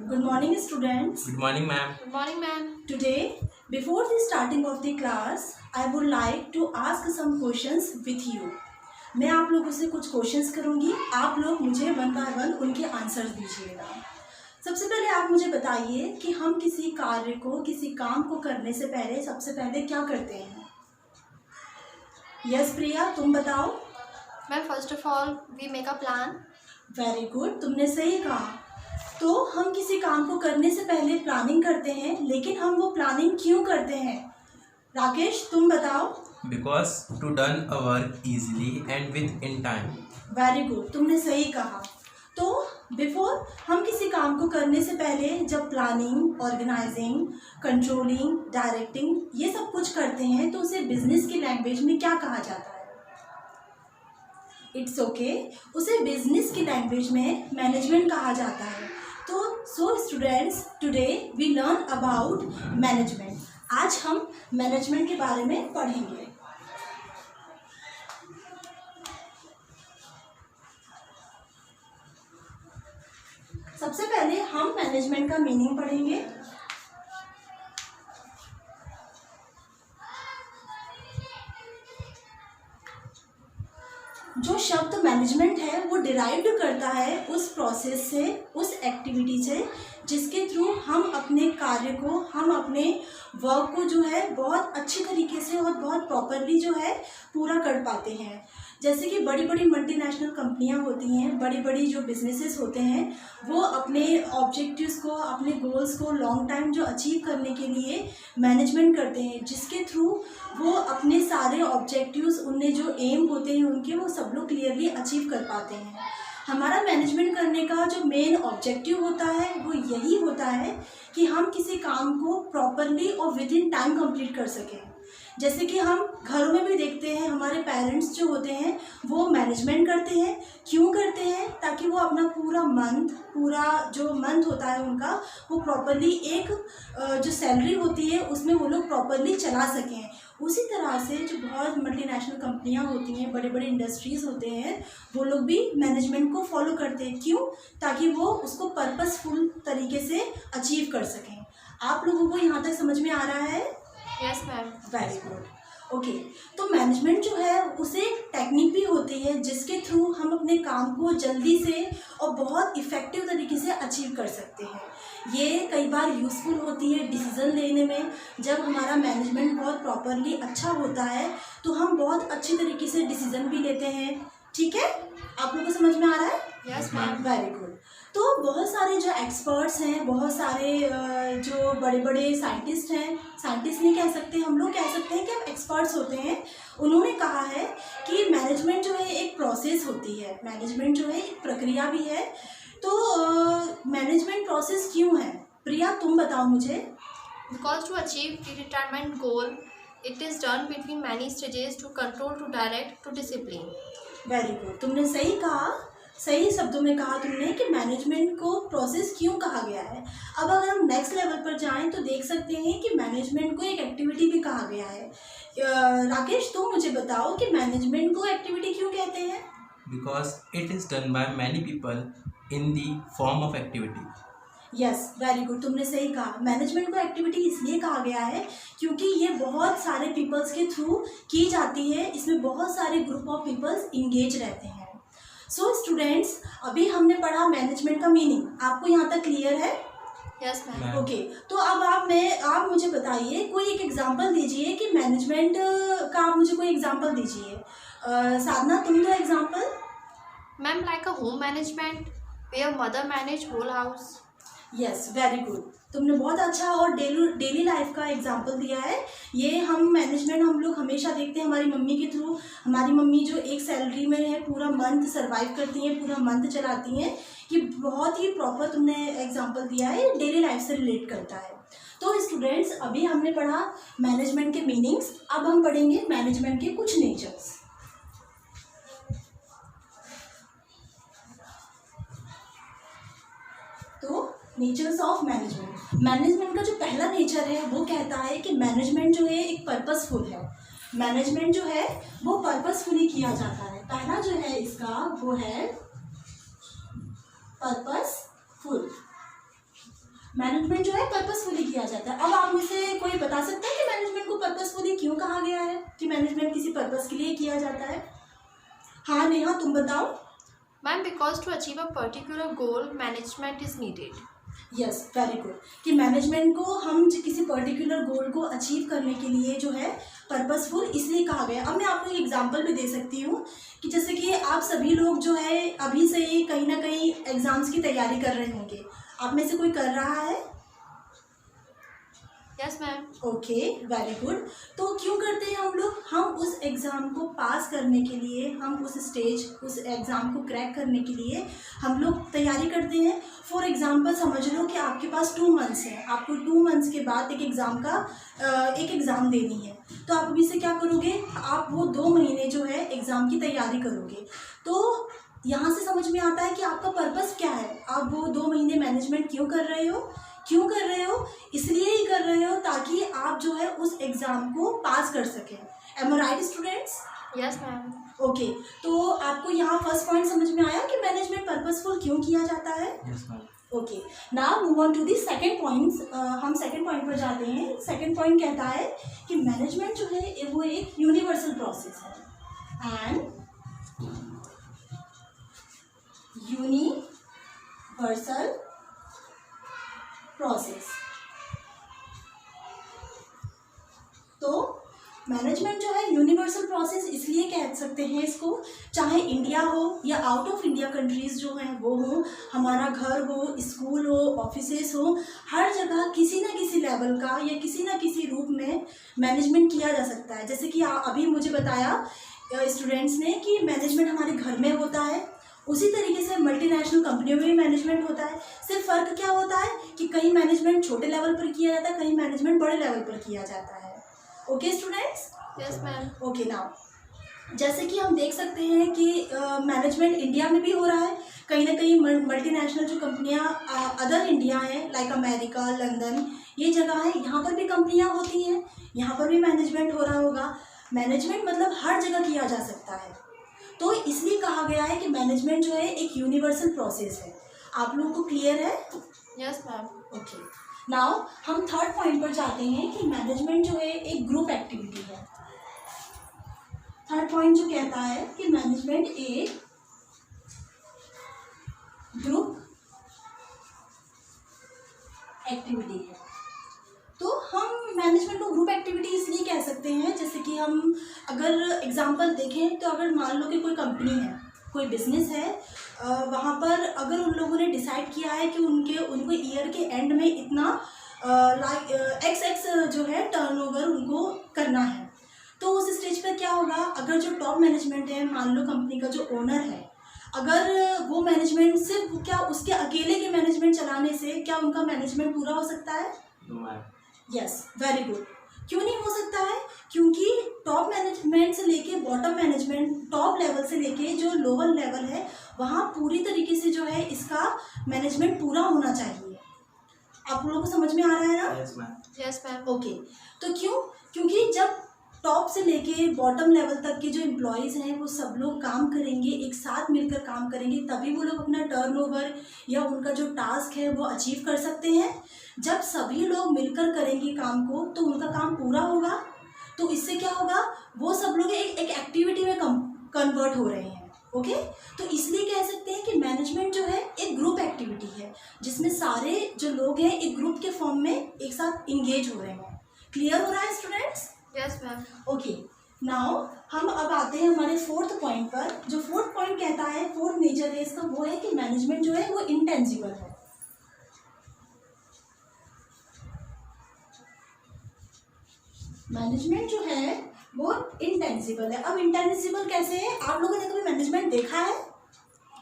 Good morning, students. Good morning, ma'am. Good morning, ma'am. Today, before the starting of the class, I would like to ask some questions with you. मैं आप लोगों से कुछ questions करूंगी, आप लोग मुझे वन बाय वन उनके आंसर्स दीजिएगा। सबसे पहले आप मुझे बताइए कि हम किसी कार्य को, किसी काम को करने से पहले सबसे पहले क्या करते हैं? यस प्रिया, तुम बताओ। Ma'am, first of all, we make a plan. Very good, तुमने सही कहा। तो हम किसी काम को करने से पहले प्लानिंग करते हैं, लेकिन हम वो प्लानिंग क्यों करते हैं? राकेश, तुम बताओ। Because to done a work easily and within time. Very good, तुमने सही कहा। तो बिफोर हम किसी काम को करने से पहले जब प्लानिंग, ऑर्गेनाइजिंग, कंट्रोलिंग, डायरेक्टिंग ये सब कुछ करते हैं तो उसे बिजनेस की लैंग्वेज में क्या कहा जाता है? इट्स ओके, उसे बिजनेस की लैंग्वेज में मैनेजमेंट कहा जाता है। तो so students, today we learn about management. आज हम मैनेजमेंट के बारे में पढ़ेंगे। सबसे पहले हम मैनेजमेंट का मीनिंग पढ़ेंगे। जो शब्द मैनेजमेंट है वो डिराइव्ड करता है उस प्रोसेस से, उस एक्टिविटी से जिसके थ्रू हम अपने कार्य को, हम अपने वर्क को जो है बहुत अच्छी तरीके से और बहुत प्रॉपरली जो है पूरा कर पाते हैं। जैसे कि बड़ी बड़ी मल्टीनेशनल कंपनियां होती हैं, बड़ी बड़ी जो बिजनेसेस होते हैं, वो अपने ऑब्जेक्टिव्स को, अपने गोल्स को लॉन्ग टाइम जो अचीव करने के लिए मैनेजमेंट करते हैं, जिसके थ्रू वो अपने सारे ऑब्जेक्टिव्स, उनमें जो एम होते हैं उनके, वो सब लोग क्लियरली अचीव कर पाते हैं। हमारा मैनेजमेंट करने का जो मेन ऑब्जेक्टिव होता है वो यही होता है कि हम किसी काम को प्रॉपरली और विद इन टाइम कंप्लीट कर सकें। जैसे कि हम घरों में भी देखते हैं, हमारे पेरेंट्स जो होते हैं वो मैनेजमेंट करते हैं। क्यों करते हैं? ताकि वो अपना पूरा जो मंथ होता है उनका, वो प्रॉपरली एक जो सैलरी होती है उसमें वो लोग प्रॉपरली चला सकें। उसी तरह से जो बहुत मल्टीनेशनल कंपनियां होती हैं, बड़े बड़े इंडस्ट्रीज़ होते हैं, वो लोग भी मैनेजमेंट को फॉलो करते हैं। क्यों? ताकि वो उसको पर्पसफुल तरीके से अचीव कर सकें। आप लोगों को यहाँ तक समझ में आ रहा है? Yes, ma'am. Very good, okay. तो मैनेजमेंट जो है उसे टेक्निक भी होती है जिसके थ्रू हम अपने काम को जल्दी से और बहुत इफ़ेक्टिव तरीके से अचीव कर सकते हैं। ये कई बार यूज़फुल होती है डिसीज़न लेने में। जब हमारा मैनेजमेंट बहुत प्रॉपरली अच्छा होता है तो हम बहुत अच्छी तरीके से डिसीज़न भी लेते हैं। ठीक है, आप लोगों को समझ में आ रहा है? Yes, ma'am. Very good. तो बहुत सारे जो एक्सपर्ट्स हैं, बहुत सारे जो बड़े बड़े साइंटिस्ट हैं, साइंटिस्ट नहीं कह सकते, हम लोग कह सकते हैं कि एक्सपर्ट्स होते हैं, उन्होंने कहा है कि मैनेजमेंट जो है एक प्रोसेस होती है, मैनेजमेंट जो है एक प्रक्रिया भी है। तो मैनेजमेंट प्रोसेस क्यों है? प्रिया, तुम बताओ मुझे। Because to achieve predetermined goal, it is done between many stages to control, to direct, to discipline. Very good, तुमने सही कहा, सही शब्दों में कहा तुमने कि मैनेजमेंट को प्रोसेस क्यों कहा गया है। अब अगर हम नेक्स्ट लेवल पर जाएं तो देख सकते हैं कि मैनेजमेंट को एक एक्टिविटी भी कहा गया है। राकेश, तुम मुझे बताओ कि मैनेजमेंट को एक्टिविटी क्यों कहते हैं? Because it is done by many people in the form of activity. Yes, very good, तुमने सही कहा। मैनेजमेंट को एक्टिविटी इसलिए कहा गया है क्योंकि ये बहुत सारे पीपल्स के थ्रू की जाती है। इसमें बहुत सारे ग्रुप ऑफ पीपल्स इंगेज रहते हैं। सो स्टूडेंट्स, अभी हमने पढ़ा मैनेजमेंट का मीनिंग। आपको यहाँ तक क्लियर है? Yes, ma'am. Ma'am. ओके, तो अब आप मुझे बताइए, कोई एक एग्जांपल दीजिए कि मैनेजमेंट का। आप मुझे कोई एग्जांपल दीजिए। साधना, तुम दो example. Ma'am, like a home management, where mother manage whole house. Yes, very good, तुमने बहुत अच्छा और डेली लाइफ का एग्जांपल दिया है। ये मैनेजमेंट हम लोग हमेशा देखते हैं हमारी मम्मी के थ्रू। हमारी मम्मी जो एक सैलरी में है, पूरा मंथ सर्वाइव करती हैं, पूरा मंथ चलाती हैं। ये बहुत ही प्रॉपर तुमने एग्जांपल दिया है, ये डेली लाइफ से रिलेट करता है। तो स्टूडेंट्स, अभी हमने पढ़ा मैनेजमेंट के मीनिंग्स, अब हम पढ़ेंगे मैनेजमेंट के कुछ नेचर्स। तो नेचर्स ऑफ मैनेजमेंट का जो पहला नेचर है वो कहता है कि मैनेजमेंट जो है एक पर्पसफुल है। मैनेजमेंट जो है वो पर्पसफुली किया जाता है। पहला जो है इसका वो है पर्पसफुल। मैनेजमेंट जो है पर्पसफुली किया जाता है। अब आप में से कोई बता सकता है कि मैनेजमेंट को पर्पसफुली क्यों कहा गया है, कि मैनेजमेंट किसी पर्पस के लिए किया जाता है? हाँ नेहा, तुम बताओ। Ma'am, because to achieve a particular goal, management is needed. Yes, very good. कि मैनेजमेंट को हम किसी पर्टिकुलर गोल को अचीव करने के लिए जो है पर्पसफुल इसलिए कहा गया। अब मैं आपको एक एग्जांपल भी दे सकती हूँ कि जैसे कि आप सभी लोग जो है अभी से ही कहीं ना कहीं एग्ज़ाम्स की तैयारी कर रहे होंगे। आप में से कोई कर रहा है? Yes, ma'am. Okay, very good. तो क्यों करते हैं हम लोग? हम उस एग्ज़ाम को पास करने के लिए, हम उस स्टेज, उस एग्ज़ाम को क्रैक करने के लिए हम लोग तैयारी करते हैं। फॉर एग्ज़ाम्पल समझ लो कि आपके पास 2 मंथ्स हैं, आपको 2 मंथ्स के बाद एक एग्ज़ाम देनी है। तो आप अभी से क्या करोगे? आप वो 2 महीने जो है एग्ज़ाम की तैयारी करोगे। तो यहाँ से समझ में आता है कि आपका पर्पस क्या है। आप वो 2 महीने मैनेजमेंट क्यों कर रहे हो? इसलिए ही कर रहे हो ताकि आप जो है उस एग्ज़ाम को पास कर सकें। Am I right students? Yes, ma'am. Okay, तो आपको यहाँ फर्स्ट पॉइंट समझ में आया कि मैनेजमेंट पर्पसफुल क्यों किया जाता है? Yes, ma'am. Okay, now move on to the second point. हम सेकंड पॉइंट पर जाते हैं। सेकंड पॉइंट कहता है कि मैनेजमेंट जो है वो एक यूनिवर्सल प्रोसेस है। And universal process. तो मैनेजमेंट जो है यूनिवर्सल प्रोसेस इसलिए कह सकते हैं इसको, चाहे इंडिया हो या आउट ऑफ इंडिया कंट्रीज़ जो हैं वो हो, हमारा घर हो, स्कूल हो, ऑफिसेस हो, हर जगह किसी ना किसी लेवल का या किसी ना किसी रूप में मैनेजमेंट किया जा सकता है। जैसे कि अभी मुझे बताया स्टूडेंट्स ने कि मैनेजमेंट हमारे घर में होता है, उसी तरीके से मल्टीनेशनल कंपनियों में भी मैनेजमेंट होता है। सिर्फ फ़र्क क्या होता है कि कहीं मैनेजमेंट छोटे लेवल पर किया जाता है, कहीं मैनेजमेंट बड़े लेवल पर किया जाता है। Okay students? Yes, ma'am. Okay, now जैसे कि हम देख सकते हैं कि मैनेजमेंट इंडिया में भी हो रहा है। कहीं ना कहीं मल्टीनेशनल जो कंपनियां अदर इंडिया हैं, लाइक अमेरिका, लंदन, ये जगह है, यहाँ पर भी कंपनियां होती हैं, यहाँ पर भी मैनेजमेंट हो रहा होगा। मैनेजमेंट मतलब हर जगह किया जा सकता है। तो इसलिए कहा गया है कि मैनेजमेंट जो है एक यूनिवर्सल प्रोसेस है। आप लोगों को क्लियर है? Yes, ma'am. ओके, नाउ हम थर्ड पॉइंट पर जाते हैं कि मैनेजमेंट जो है एक ग्रुप एक्टिविटी है। थर्ड पॉइंट जो कहता है कि मैनेजमेंट एक ग्रुप एक्टिविटी है। तो हम मैनेजमेंट को ग्रुप एक्टिविटी इसलिए कह सकते हैं, जैसे कि हम अगर एग्जांपल देखें तो अगर मान लो कि कोई कंपनी है, कोई बिजनेस है, वहाँ पर अगर उन लोगों ने डिसाइड किया है कि उनको ईयर के एंड में इतना एक्स जो है टर्नओवर उनको करना है, तो उस स्टेज पर क्या होगा? अगर जो टॉप मैनेजमेंट है, मान लो कंपनी का जो ओनर है, अगर वो मैनेजमेंट सिर्फ क्या उसके अकेले के मैनेजमेंट चलाने से क्या उनका मैनेजमेंट पूरा हो सकता है? No, ma'am. Yes, very good. क्यों नहीं हो सकता है? क्योंकि टॉप मैनेजमेंट से लेके बॉटम मैनेजमेंट, टॉप लेवल से लेके जो लोअर लेवल है, वहाँ पूरी तरीके से जो है इसका मैनेजमेंट पूरा होना चाहिए। आप लोगों को समझ में आ रहा है ना? Yes, ma'am. Yes, ma'am. Okay, तो क्यों? क्योंकि जब टॉप से लेके बॉटम लेवल तक के जो एम्प्लॉयज़ हैं वो सब लोग काम करेंगे, एक साथ मिलकर काम करेंगे, तभी वो लोग अपना टर्नओवर या उनका जो टास्क है वो अचीव कर सकते हैं। जब सभी लोग मिलकर करेंगे काम को तो उनका काम पूरा होगा। तो इससे क्या होगा? वो सब लोग एक एक्टिविटी में कन्वर्ट हो रहे हैं। ओके, तो इसलिए कह सकते हैं कि मैनेजमेंट जो है एक ग्रुप एक्टिविटी है, जिसमें सारे जो लोग हैं एक ग्रुप के फॉर्म में एक साथ इंगेज हो रहे हैं। क्लियर हो रहा है students? Yes, ma'am. Okay, now हम अब आते हैं हमारे फोर्थ पॉइंट पर। जो फोर्थ पॉइंट कहता है, फोर्थ नेचर है इसका, वो है कि मैनेजमेंट जो है वो इंटेंजिबल है। मैनेजमेंट जो है वो इंटेंजिबल है। अब इंटेंजिबल कैसे है? आप लोगों ने कभी मैनेजमेंट देखा है?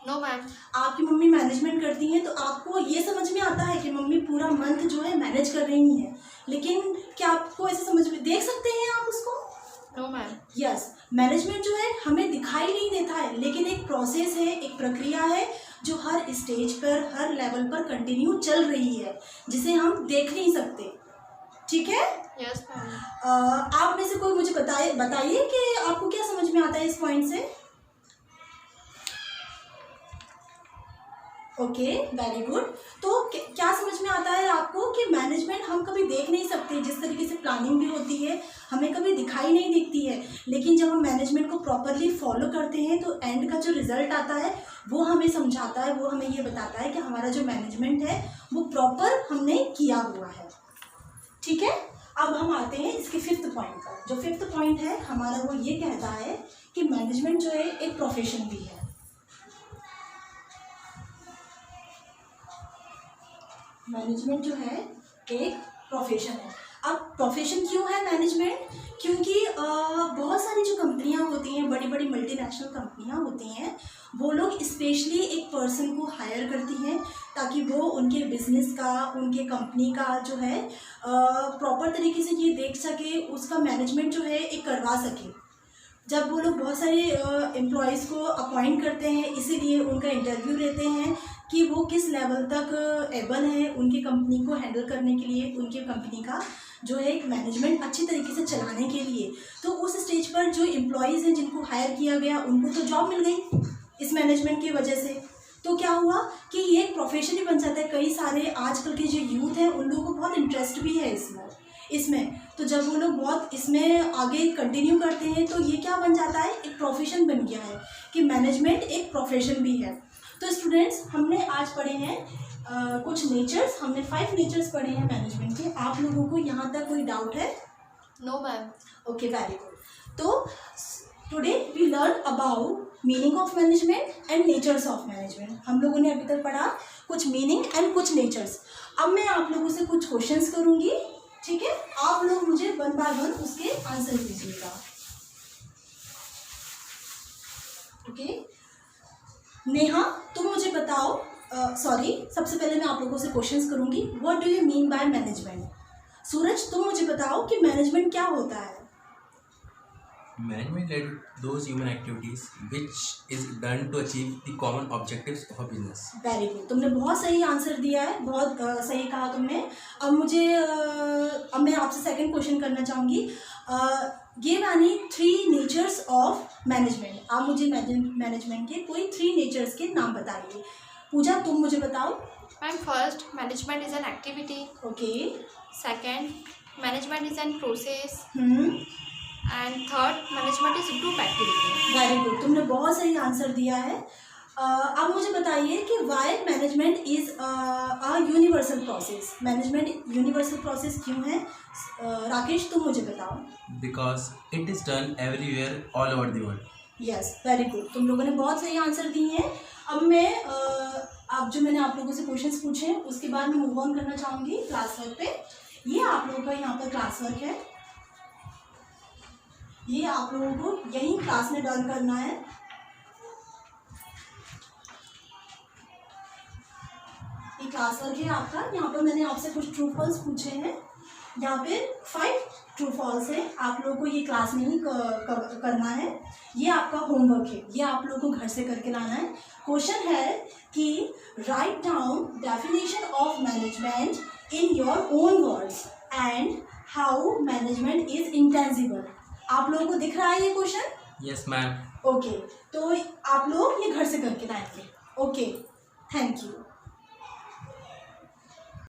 No, ma'am. आपकी मम्मी मैनेजमेंट करती हैं तो आपको ये समझ में आता है कि मम्मी पूरा मंथ जो है मैनेज कर रही हैं, लेकिन क्या आपको ऐसे समझ में देख सकते हैं आप उसको? No, ma'am. यस, मैनेजमेंट जो है हमें दिखाई नहीं देता है, लेकिन एक प्रोसेस है, एक प्रक्रिया है जो हर स्टेज पर, हर लेवल पर कंटिन्यू चल रही है, जिसे हम देख नहीं सकते। ठीक है? Yes, ma'am. आप में से कोई मुझे बताइए कि आपको क्या समझ में आता है इस पॉइंट से? Okay, very good. तो क्या समझ में आता है आपको? देख नहीं सकते, जिस तरीके से प्लानिंग भी होती है हमें कभी दिखाई नहीं दिखती है, लेकिन जब हम मैनेजमेंट को प्रॉपरली फॉलो करते हैं तो एंड का जो रिजल्ट आता है वो हमें समझाता है, वो हमें ये बताता है कि हमारा जो मैनेजमेंट है वो प्रॉपर हमने किया हुआ है। ठीक है, अब हम आते हैं इसके 5th पॉइंट पर। जो 5th पॉइंट है हमारा वो ये कहता है कि मैनेजमेंट जो है एक प्रोफेशन भी है। मैनेजमेंट जो है एक प्रोफेशन है। अब प्रोफेशन क्यों है मैनेजमेंट? क्योंकि बहुत सारी जो कंपनियां होती हैं, बड़ी बड़ी मल्टीनेशनल कंपनियां होती हैं, वो लोग स्पेशली एक पर्सन को हायर करती हैं ताकि वो उनके बिजनेस का, उनके कंपनी का जो है प्रॉपर तरीके से ये देख सके, उसका मैनेजमेंट जो है एक करवा सके। जब वो लोग बहुत सारे एम्प्लॉयज़ को अपॉइंट करते हैं, इसीलिए उनका इंटरव्यू लेते हैं कि वो किस लेवल तक एबल है उनकी कंपनी को हैंडल करने के लिए, उनकी कंपनी का जो है एक मैनेजमेंट अच्छी तरीके से चलाने के लिए। तो उस स्टेज पर जो एम्प्लॉयज़ हैं जिनको हायर किया गया उनको तो जॉब मिल गई इस मैनेजमेंट की वजह से। तो क्या हुआ कि ये एक प्रोफेशन ही बन जाता है। कई सारे आजकल के जो यूथ हैं उन लोगों को बहुत इंटरेस्ट भी है इसमें तो जब वो लोग बहुत इसमें आगे कंटिन्यू करते हैं तो ये क्या बन जाता है, एक प्रोफेशन बन गया है कि मैनेजमेंट एक प्रोफेशन भी है। तो स्टूडेंट्स, हमने आज पढ़े हैं कुछ नेचर्स, हमने 5 नेचर्स पढ़े हैं मैनेजमेंट के। आप लोगों को यहाँ तक कोई डाउट है? No ma'am. Okay, very good. तो today we learn about meaning of management and natures of management. हम लोगों ने अभी तक पढ़ा कुछ मीनिंग एंड कुछ नेचर्स। अब मैं आप लोगों से कुछ क्वेश्चंस करूँगी, ठीक है? आप लोग मुझे 1 बाय 1 उसके आंसर दीजिएगा। ओके, नेहा तुम मुझे बताओ, सबसे पहले मैं आप लोगों से क्वेश्चंस करूंगी। What do you mean by management? Suraj तुम मुझे बताओ कि मैनेजमेंट क्या होता है? Management led those human activities which is done to achieve the common objectives of a business. Very good, तुमने बहुत सही आंसर दिया है, बहुत सही कहा तुमने। अब मैं आपसे सेकंड क्वेश्चन करना चाहूँगी। Give any 3 natures of management. आप मुझे मैनेजमेंट के कोई 3 नेचर्स के नाम बताइए। पूजा तुम मुझे बताओ। Ma'am, first management is an activity. Okay. Second management is an process. And third management is group activity. Very good, तुमने बहुत सही आंसर दिया है। अब मुझे बताइए कि why management is a universal process. Management universal process क्यों है? राकेश तुम मुझे बताओ। Because it is done everywhere all over the world. Yes, very good, तुम लोगों ने बहुत सही आंसर दिए हैं। अब मैं अब जो मैंने आप लोगों से क्वेश्चंस पूछे हैं उसके बाद मैं मूव ऑन करना चाहूँगी क्लास वर्क पे। ये आप लोगों का यहाँ पर क्लास वर्क है, ये आप लोगों को यही क्लास में डन करना है। ये क्लास वर्क है आपका। यहाँ पर मैंने आपसे कुछ ट्रू फॉल्स पूछे हैं, यहाँ पे 5 ट्रू फॉल्स है। आप लोगों को ये क्लास में ही करना है। ये आपका होमवर्क है, ये आप लोगों को घर से करके लाना है। क्वेश्चन है कि write down definition of management in your own words and how management is intangible. आप लोगों को दिख रहा है ये क्वेश्चन? Yes, ma'am. ओके, तो आप लोग ये घर से करके लाएंगे। Okay, thank you.